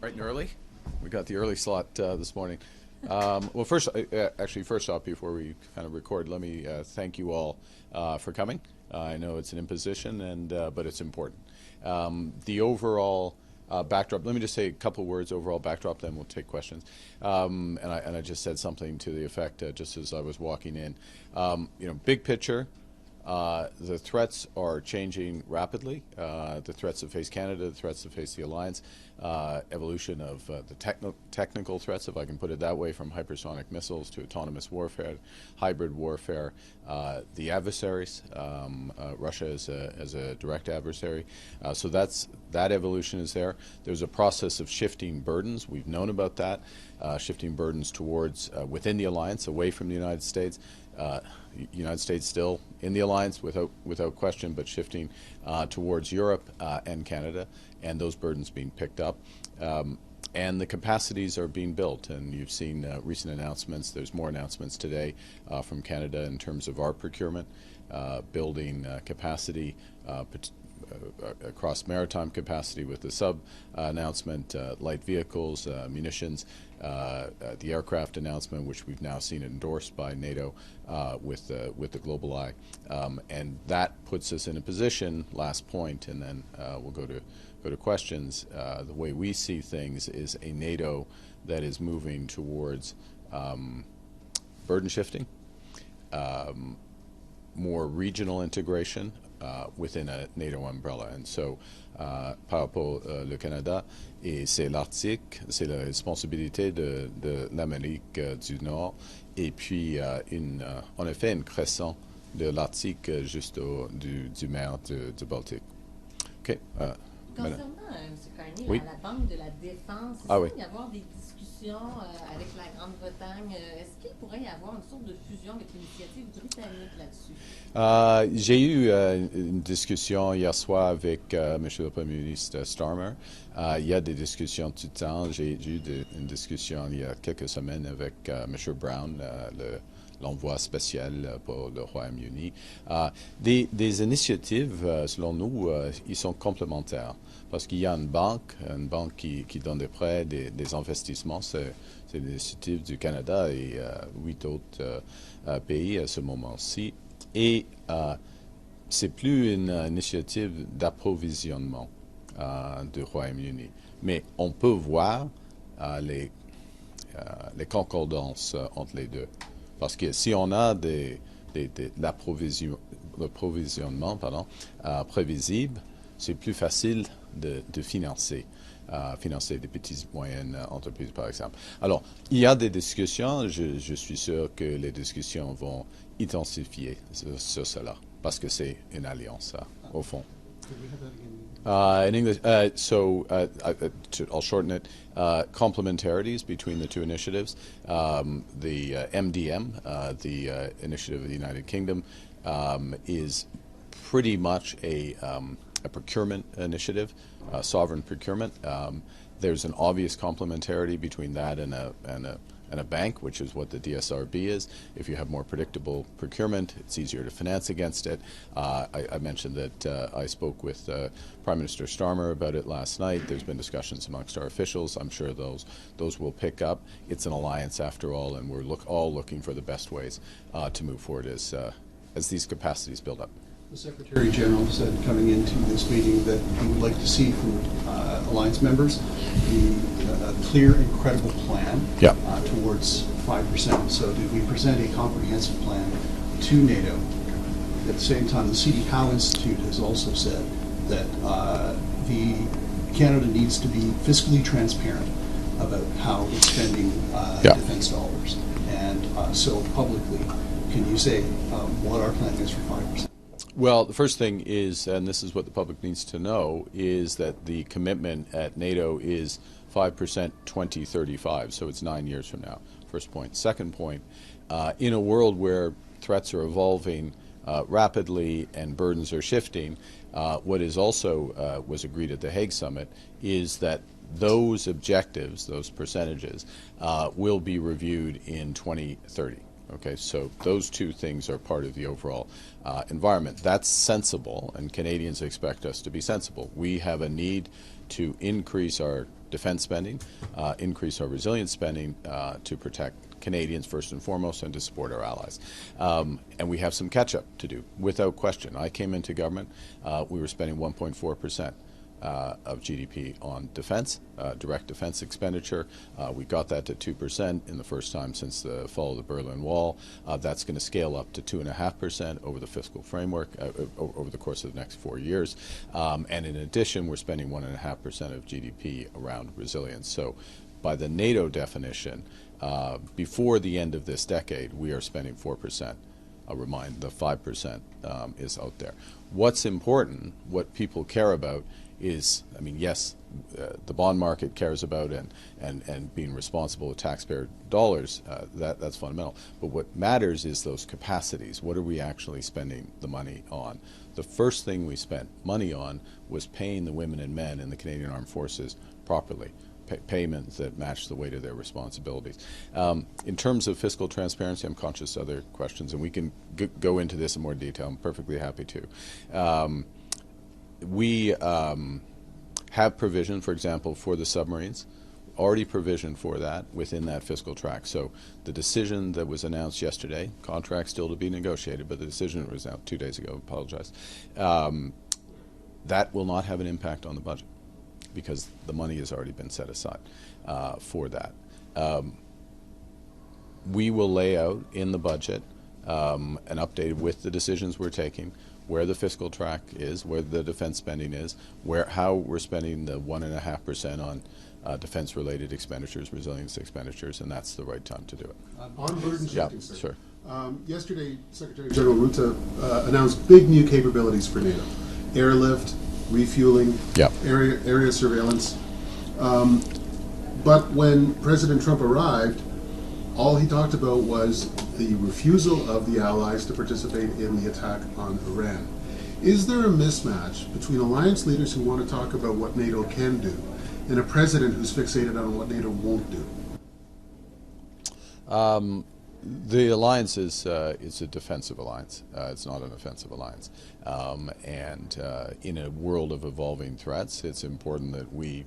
Bright and early. We got the early slot this morning. Well, first off, before we kind of record, let me thank you all for coming. I know it's an imposition, but it's important. The overall backdrop. Let me just say a couple words. Overall backdrop, then we'll take questions. And I just said something to the effect just as I was walking in. Big picture. The threats are changing rapidly. The threats that face Canada, the threats that face the alliance, evolution of the technical threats, if I can put it that way, from hypersonic missiles to autonomous warfare, hybrid warfare, the adversaries, Russia as a direct adversary. So that evolution is there. There's a process of shifting burdens. We've known about that, shifting burdens towards within the alliance, away from the United States. United States still in the alliance without question, but shifting towards Europe and Canada, and those burdens being picked up. And the capacities are being built, and you've seen recent announcements. There's more announcements today from Canada in terms of our procurement, building capacity, across maritime capacity with the sub announcement, light vehicles, munitions, the aircraft announcement, which we've now seen endorsed by NATO with the Global Eye, and that puts us in a position. Last point, and then we'll go to questions. The way we see things is a NATO that is moving towards burden shifting, more regional integration within a NATO umbrella. And so, par rapport le Canada, et c'est l'Arctique, c'est la responsabilité de l'Amérique du Nord, et puis en effet une crescent de l'Arctique juste du mer du Baltique. OK. Concernant, M. Carney, oui. la Banque de la Défense, il oui. y avoir des discussions avec la Grande-Bretagne. Est-ce qu'il pourrait y avoir une sorte de fusion avec l'initiative britannique là-dessus? J'ai eu une discussion hier soir avec M. le Premier ministre Starmer. Il y a des discussions tout le temps. J'ai eu une discussion il y a quelques semaines avec M. Brown, l'envoi spécial pour le Royaume-Uni. Des initiatives, selon nous, ils sont complémentaires. Parce qu'il y a une banque qui donne des prêts, des investissements. C'est l'initiative du Canada et 8 autres pays à ce moment-ci. Et c'est plus une initiative d'approvisionnement du Royaume-Uni. Mais on peut voir les concordances entre les deux. Parce que si on a l'approvisionnement prévisible, c'est plus facile de financer des petites et moyennes entreprises, par exemple. Alors, il y a des discussions. Je suis sûr que les discussions vont intensifier sur cela, parce que c'est une alliance, au fond. In English, I'll shorten it. Complementarities between the two initiatives. The MDM, the initiative of the United Kingdom, is pretty much a procurement initiative, sovereign procurement. There's an obvious complementarity between that and a bank, which is what the DSRB is. If you have more predictable procurement, it's easier to finance against it. I mentioned that I spoke with Prime Minister Starmer about it last night. There's been discussions amongst our officials. I'm sure those will pick up. It's an alliance after all, and we're all looking for the best ways to move forward as these capacities build up. The Secretary General said coming into this meeting that he would like to see from alliance members a clear and credible plan towards 5%. So did we present a comprehensive plan to NATO? At the same time, the C.D. Howe Institute has also said that Canada needs to be fiscally transparent about how it's spending defense dollars. And so publicly, can you say what our plan is for 5%? Well, the first thing is, and this is what the public needs to know, is that the commitment at NATO is 5% 2035, so it's 9 years from now. First point. Second point, in a world where threats are evolving rapidly and burdens are shifting, what is also was agreed at the Hague Summit is that those objectives, those percentages, will be reviewed in 2030. Okay, so those two things are part of the overall environment. That's sensible, and Canadians expect us to be sensible. We have a need to increase our defense spending, increase our resilience spending to protect Canadians first and foremost, and to support our allies. And we have some catch-up to do, without question. I came into government, we were spending 1.4% of GDP on defense, direct defense expenditure. We got that to 2% in the first time since the fall of the Berlin Wall. That's going to scale up to 2.5% over the fiscal framework over the course of the next 4 years. And in addition, we're spending 1.5% of GDP around resilience. So by the NATO definition, before the end of this decade, we are spending 4%. I'll remind, the 5% is out there. What's important, what people care about is, I mean, yes, the bond market cares about and being responsible with taxpayer dollars, that's fundamental. But what matters is those capacities. What are we actually spending the money on? The first thing we spent money on was paying the women and men in the Canadian Armed Forces properly. Payments that match the weight of their responsibilities. In terms of fiscal transparency, I'm conscious of other questions, and we can go into this in more detail. I'm perfectly happy to. We have provision, for example, for the submarines, already provisioned for that within that fiscal track. So the decision that was announced yesterday, contract still to be negotiated, but the decision was out 2 days ago, apologize, that will not have an impact on the budget, because the money has already been set aside for that. We will lay out in the budget an update with the decisions we're taking, where the fiscal track is, where the defense spending is, how we're spending the 1.5% on defense-related expenditures, resilience expenditures, and that's the right time to do it. On burden shifting, yeah, sir. sure. Yesterday, Secretary General Rutte announced big new capabilities for NATO: airlift, refueling, Yep. area surveillance. But when President Trump arrived, all he talked about was the refusal of the Allies to participate in the attack on Iran. Is there a mismatch between alliance leaders who want to talk about what NATO can do and a president who's fixated on what NATO won't do? The alliance is a defensive alliance. It's not an offensive alliance. And in a world of evolving threats, it's important that we,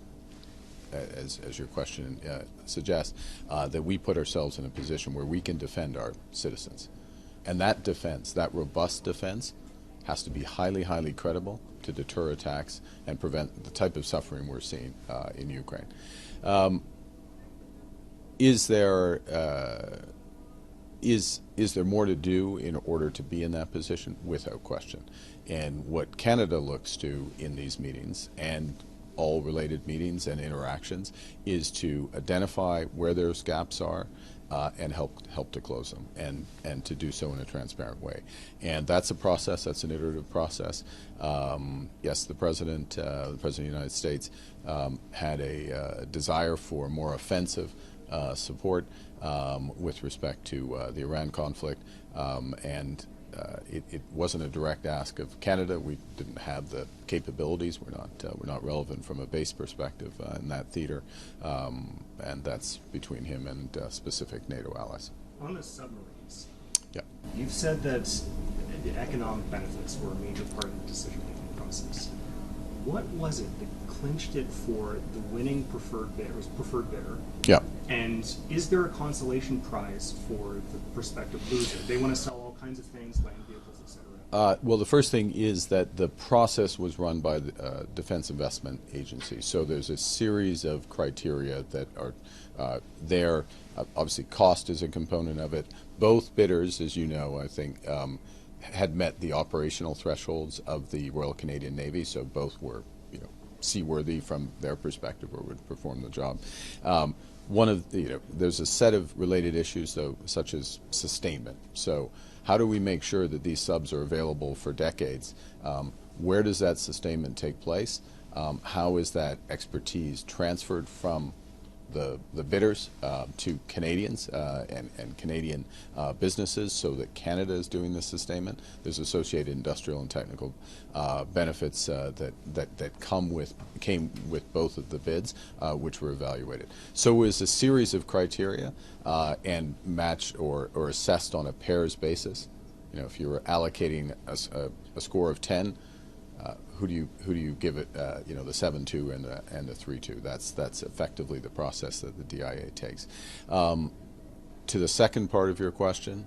as your question suggests, that we put ourselves in a position where we can defend our citizens. And that defense, that robust defense, has to be highly, highly credible to deter attacks and prevent the type of suffering we're seeing in Ukraine. Is there more to do in order to be in that position? Without question. And what Canada looks to in these meetings, and all related meetings and interactions, is to identify where those gaps are and help to close them, and to do so in a transparent way. And that's a process. That's an iterative process. Yes, the President of the United States had a desire for more offensive support with respect to the Iran conflict, and it wasn't a direct ask of Canada. We didn't have the capabilities. We're not relevant from a base perspective in that theater, and that's between him and specific NATO allies. On the submarines, yeah, you've said that the economic benefits were a major part of the decision-making process. What was it that clinched it for the winning preferred bidder? Yeah. And is there a consolation prize for the prospective loser? They want to sell all kinds of things, land vehicles, etc. Well, the first thing is that the process was run by the Defense Investment Agency. So there's a series of criteria that are there. Obviously, cost is a component of it. Both bidders, as you know, I think, had met the operational thresholds of the Royal Canadian Navy. So both were, seaworthy from their perspective, or would perform the job. One of the, there's a set of related issues, though, such as sustainment. So how do we make sure that these subs are available for decades? Where does that sustainment take place? How is that expertise transferred from the bidders to Canadians and Canadian businesses, so that Canada is doing the sustainment? There's associated industrial and technical benefits that came with both of the bids, which were evaluated. So it was a series of criteria and matched or assessed on a pairs basis. If you were allocating a score of 10, who do you give it? You know, the 7-2 and the 3-2. That's effectively the process that the DIA takes. To the second part of your question,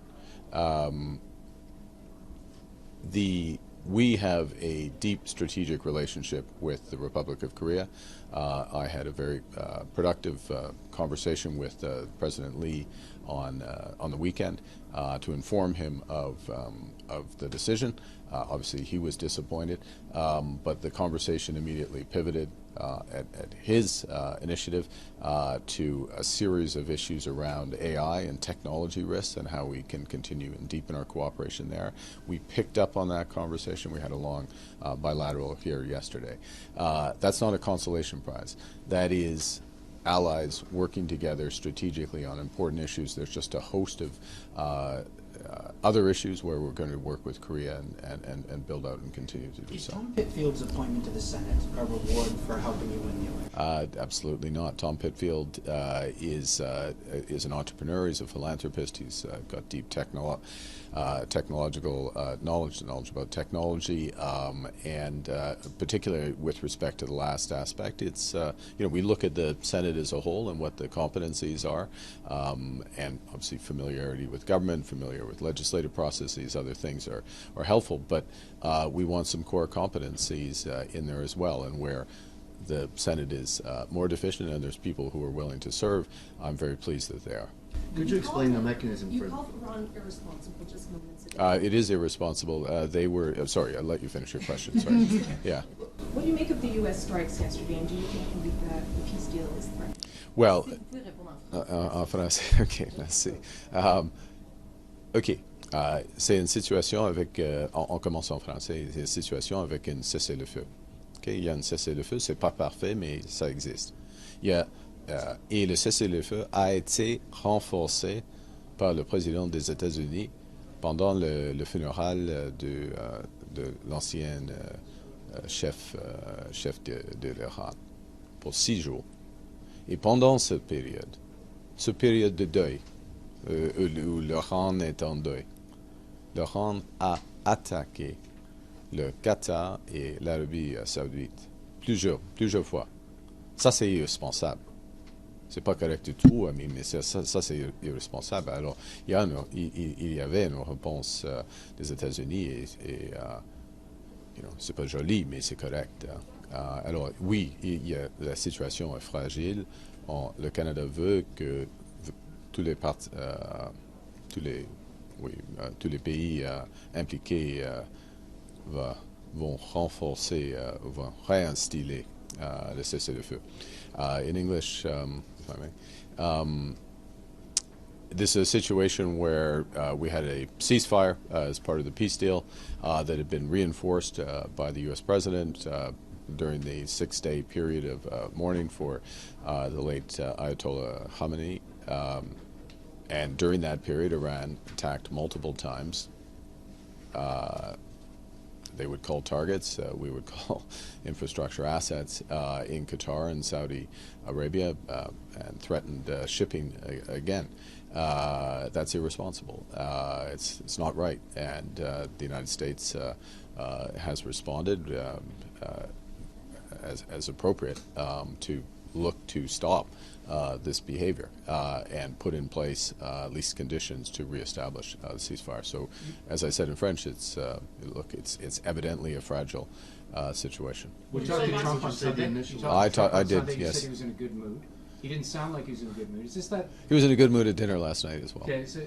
we have a deep strategic relationship with the Republic of Korea. I had a very productive conversation with President Lee on the weekend to inform him of the decision. Obviously, he was disappointed, but the conversation immediately pivoted at his initiative to a series of issues around AI and technology risks and how we can continue and deepen our cooperation there. We picked up on that conversation. We had a long bilateral here yesterday. That's not a consolation prize. That is allies working together strategically on important issues. There's just a host of other issues where we're going to work with Korea and build out and continue to do Is so. Tom Pittfield's appointment to the Senate a reward for helping you win the election? Absolutely not. Tom Pittfield is an entrepreneur. He's a philanthropist. He's got deep technological knowledge about technology, and particularly with respect to the last aspect, it's we look at the Senate as a whole and what the competencies are, and obviously familiarity with government, familiar with legislative processes, other things are helpful, but we want some core competencies in there as well, and where the Senate is more deficient and there's people who are willing to serve, I'm very pleased that they are. Could you explain the mechanism You for? called Ron irresponsible just moments ago. It is irresponsible. They were, sorry, I'll let you finish your question, sorry. Yeah. What do you make of the U.S. strikes yesterday, and do you think the peace deal is threatened? Well, Si vous pouvez répondre en français. en français, ok, merci. Ok, c'est une situation avec, on commence en français, c'est une situation avec un cessez-le-feu. Okay? Il y a un cessez-le-feu, c'est pas parfait, mais ça existe. Il y a, et le cessez-le-feu a été renforcé par le président des États-Unis pendant le funéral de l'ancien chef de l'Iran pour 6 jours. Et pendant cette période de deuil, où l'Iran est en deuil, l'Iran a attaqué le Qatar et l'Arabie saoudite plusieurs fois. Ça, c'est irresponsable. C'est pas correct du tout, mais ça c'est irresponsable. Alors, il y avait une réponse des États-Unis et c'est pas joli, mais c'est correct. Alors, oui, la situation est fragile. Le Canada veut que tous les pays impliqués vont renforcer, vont réinstiller le cessez-le-feu. In English, if I may, this is a situation where we had a ceasefire as part of the peace deal that had been reinforced by the U.S. President during the 6-day period of mourning for the late Ayatollah Khamenei. And during that period, Iran attacked multiple times. They would call targets, we would call infrastructure assets in Qatar and Saudi Arabia, and threatened shipping again. That's irresponsible. It's not right, and the United States has responded as appropriate to look to stop this behavior and put in place at least conditions to reestablish the ceasefire. So, as I said in French, it's evidently a fragile situation. You talked to Trump on Sunday. I did, You yes. said he was in a good mood. He didn't sound like he was in a good mood. Is this that? He was in a good mood at dinner last night as well. Okay, so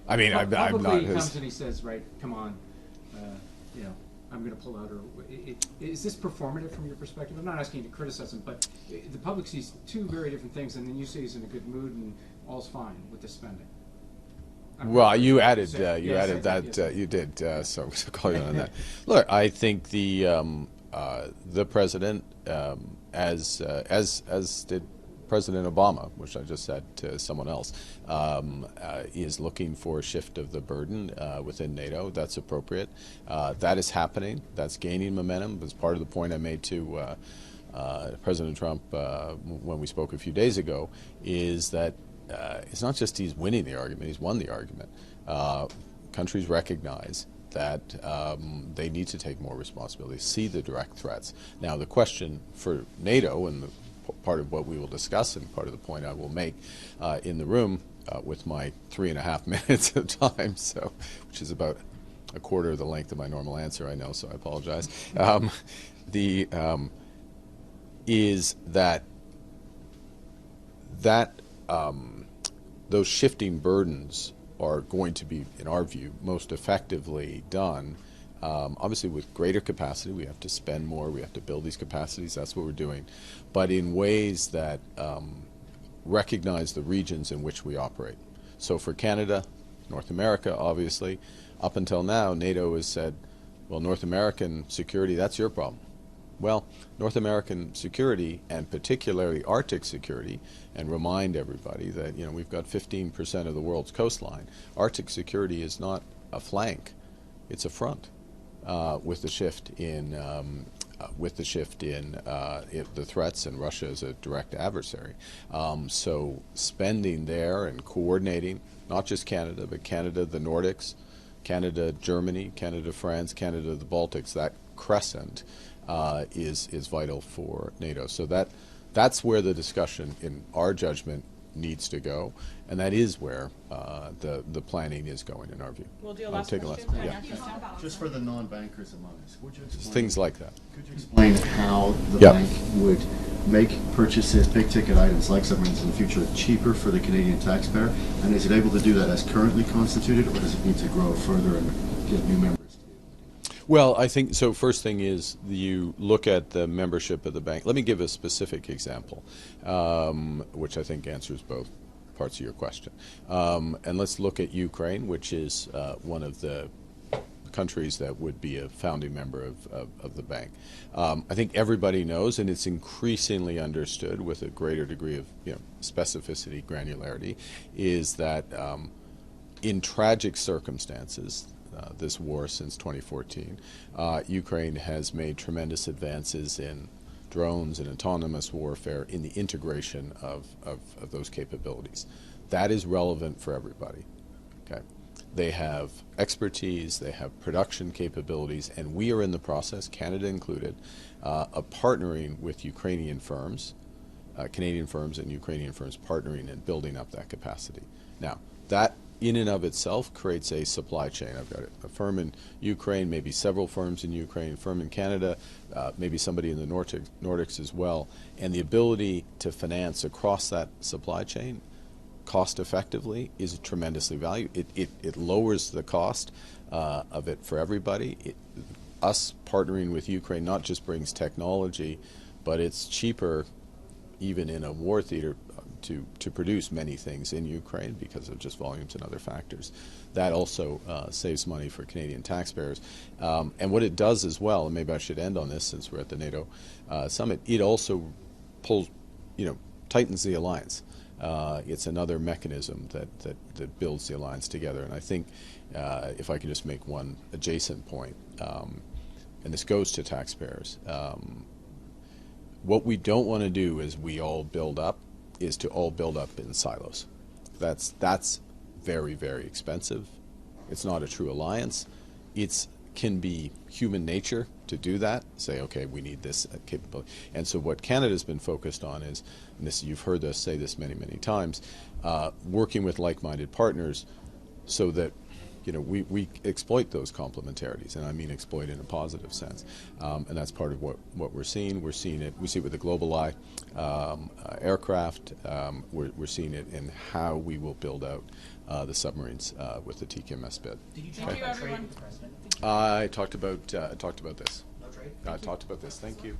I mean, I'm publicly not he his. comes and he says, right, come on, I'm going to pull out. Or is this performative from your perspective? I'm not asking you to criticize him, but the public sees two very different things, and then you say he's in a good mood and all's fine with the spending. Well, you added that. Yes. You did. So I'm going to call you on that. Look, I think the president, as did President Obama, which I just said to someone else, is looking for a shift of the burden within NATO. That's appropriate. That is happening. That's gaining momentum. That's part of the point I made to President Trump when we spoke a few days ago, is that it's not just he's winning the argument, he's won the argument. Countries recognize that they need to take more responsibility, see the direct threats. Now, the question for NATO, and part of what we will discuss and part of the point I will make in the room with my 3.5 minutes of time, so which is about a quarter of the length of my normal answer, I know, so I apologize, is that those shifting burdens are going to be, in our view, most effectively done, obviously with greater capacity. We have to spend more, we have to build these capacities, that's what we're doing, but in ways that recognize the regions in which we operate. So for Canada, North America, obviously, up until now, NATO has said, well, North American security, that's your problem. Well, North American security, and particularly Arctic security, and remind everybody that, you know, we've got 15% of the world's coastline. Arctic security is not a flank, it's a front. With the shift in the threats, and Russia is a direct adversary. So spending there and coordinating, not just Canada, but Canada, the Nordics, Canada, Germany, Canada, France, Canada, the Baltics, that crescent is vital for NATO. So that's where the discussion, in our judgment, needs to go, and that is where the planning is going, in our view. We'll do a last question. Yeah. Just for the non-bankers among us, would you explain Things like that. Could you explain how the Yep. bank would make purchases, big-ticket items like submarines in the future, cheaper for the Canadian taxpayer? And is it able to do that as currently constituted, or does it need to grow further and get new members? Well, I think, so first thing is you look at the membership of the bank. Let me give a specific example, which I think answers both parts of your question. And let's look at Ukraine, which is one of the countries that would be a founding member of the bank. I think everybody knows, and it's increasingly understood with a greater degree of specificity, granularity, is that in tragic circumstances, this war since 2014, Ukraine has made tremendous advances in drones and autonomous warfare, in the integration of those capabilities. That is relevant for everybody. Okay, they have expertise, they have production capabilities, and we are in the process, Canada included, of partnering with Ukrainian firms, Canadian firms and Ukrainian firms partnering and building up that capacity. Now, that in and of itself creates a supply chain. I've got a firm in Ukraine, maybe several firms in Ukraine, a firm in Canada, maybe somebody in the Nordics as well, and the ability to finance across that supply chain cost effectively is tremendously valuable. It lowers the cost of it for everybody. Us partnering with Ukraine not just brings technology, but it's cheaper even in a war theater to produce many things in Ukraine because of just volumes and other factors. That also saves money for Canadian taxpayers. And what it does as well, and maybe I should end on this since we're at the NATO Summit, it also pulls, tightens the alliance. It's another mechanism that builds the alliance together. And I think if I can just make one adjacent point, and this goes to taxpayers, what we don't want to do is to all build up in silos. That's very, very expensive. It's not a true alliance. It can be human nature to do that, say, okay, we need this capability. And so what Canada's been focused on is, and this, you've heard us say this many, many times, working with like-minded partners so that we exploit those complementarities, and I mean exploit in a positive sense, and that's part of what we're seeing. We see it with the Global Eye aircraft. We're seeing it in how we will build out the submarines with the TKMS bid. Did you talk about trade with the president? I talked about this. No trade? I talked about this. Thank you.